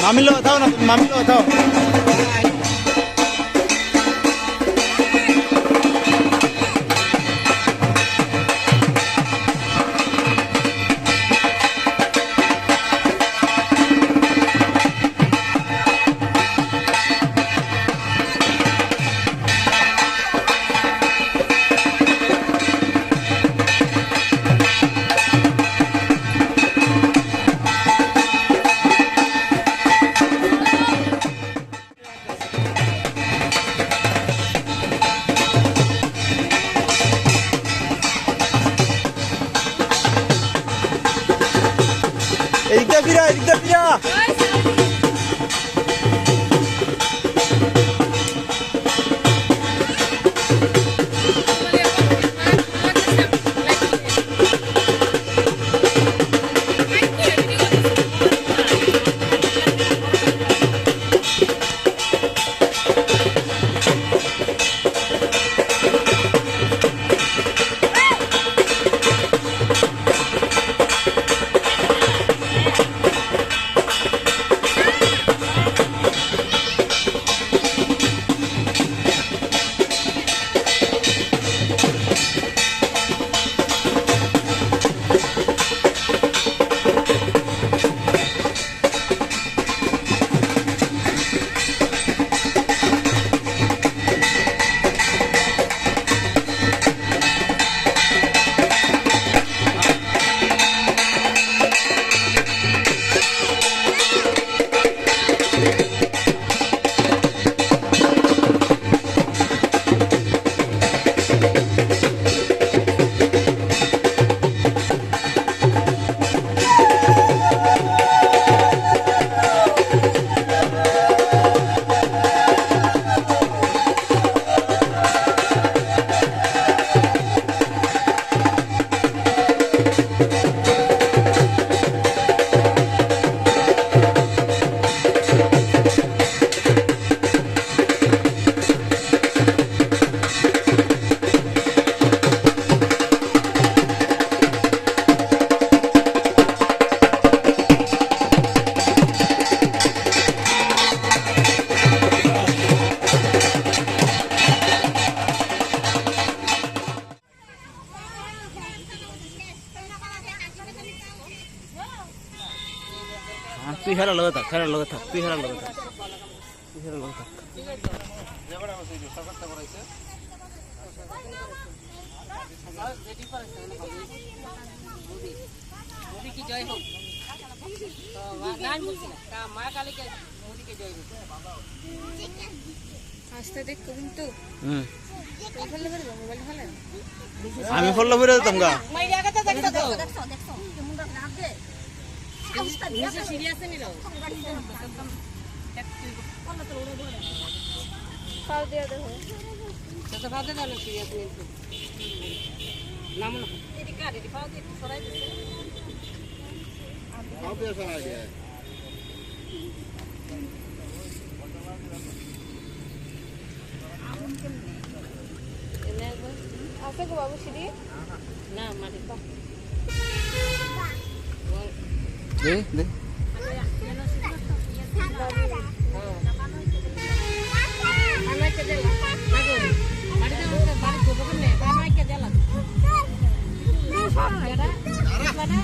মামিলো দাও না, মামিলো দাও। এদিকটা ফিরা, এদিকটা ফিরা। তুই হেরার লগে থাক, হেরার লগে থাক, তুই হেরার লগে থাক, তুই হেরার লগে থাক। আমি ফলো করে দিতাম গা। আছে গো বাবু সিঁড়ি না মাটি পা দে দে আমাকে দে লাগো মাটি দাও বাড়ি গোবর নে আমাকে দে লাগো না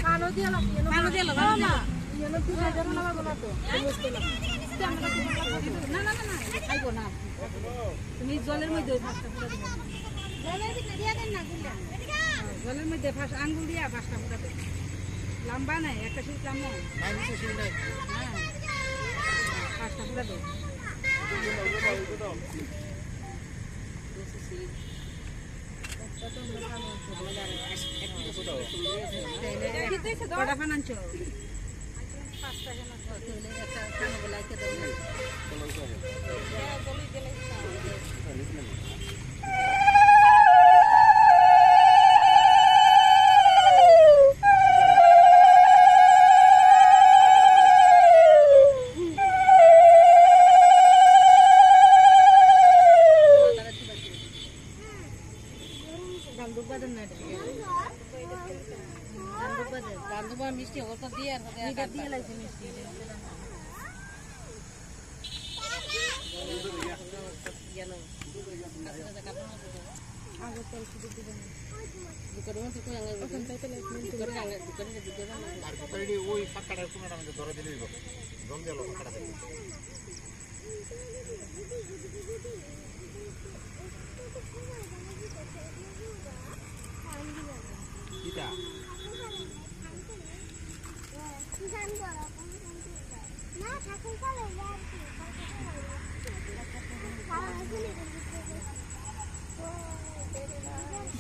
কালো দিয়ে লাগ কালো দিয়ে লাগ না ইয়েলো কি জায়গা না বাবা তো না না না খাইবো না তুমি জলের মধ্যে ফাঁসটা ফুটা দিবে জলের মধ্যে দিয়া দেন না গুলা জলের মধ্যে ফাঁস আঙ্গুল দিয়া ফাঁসটা ফুটা দেবে লম্বা নাই একটা সুই লম্বা নাই নিচে সুই নাই হ্যাঁ ফাঁসটা ফুটা দেবে কটা ফান আনছো পাঁচটা কেন একটা খানো বলে কে দেবো মিষ্টি ওটা দিয়ে আর দিয়ে লাগছে মিষ্টি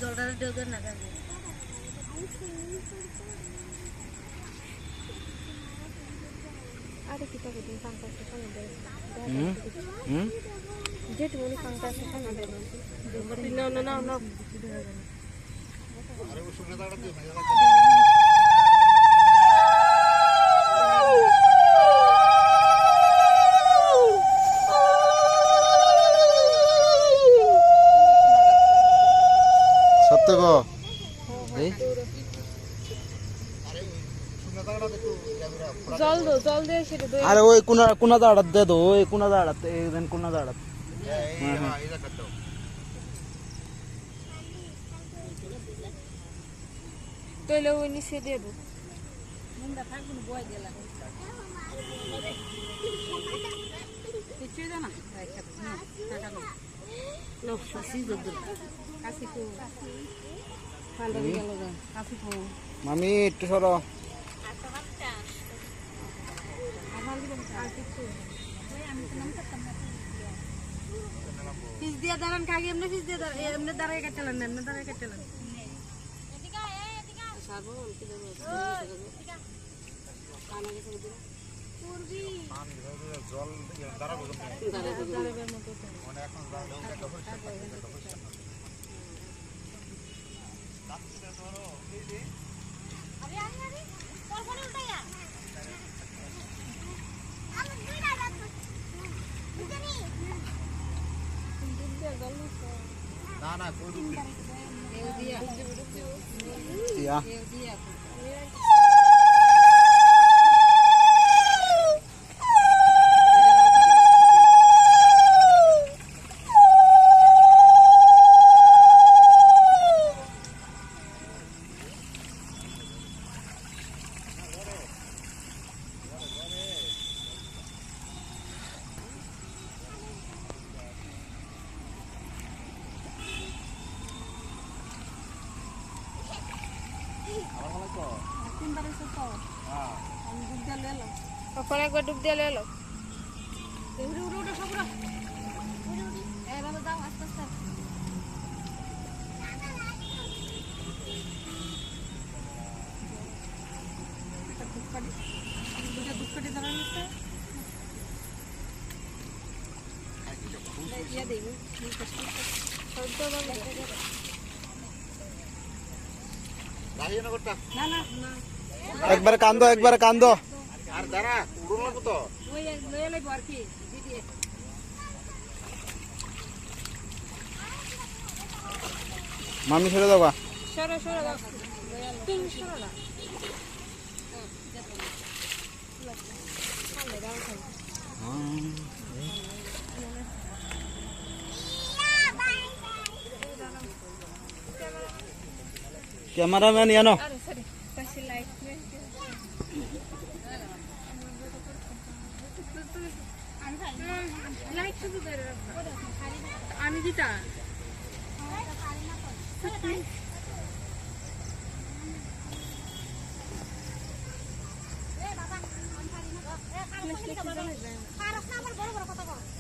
জলটা দেওয়া না আরে কি তো দিন পাঁচটা খানা দেয় যেটা বলি পাঁচটা খানা দেয় না না না না আরে ও শুনে দাঁড়া দিয়ে সত্য গো জল দিয়ে সেটা দই আরে ওই কোনা দাঁড়াত দে দো ওই কোনা দাঁড়াত এইখান কোনা দাঁড়াত তইলে ওই নিচে দিয়ে দো মুন্ডা থাকবো না বয় দিয়ে লাগে কিছু দে না টাকা নো নো ফাসি দে কাশি কো ফান্ডা দিয়ে গেল যা কাশি কো মামি একটু সরো ফিস দিয়ে দাঁড়ান কাগে এমনি ফিস দিয়ে এমনি দাঁড়ায় কাটলেন না এমনি দাঁড়ায় কাটলেন সারবো কি দেব পানা গেছে দিন পূর্বী জল দাঁড়াবো দাঁড়াবে মতো মানে এখন না না কোন দিয়া ওখানে একবার ডুব দিয়ে এলো উড়ে উড়ে উড়ে সব এভাবে দাও আস্তে আস্তে দুটা দুঃখটি ধরা নিচ্ছে ইয়ে দেবো না না না একবার কান্দো আর দাঁড়া উড়ুন লাগবো তো ওই লয়ে লাইব আর কি দিদি মামি ছেড়ে দাও সরো সরো দাও তুমি সরো না ক্যামেরাম্যান ইয়ানো আমি দিতা পারস না আমার বড় বড় কথা বল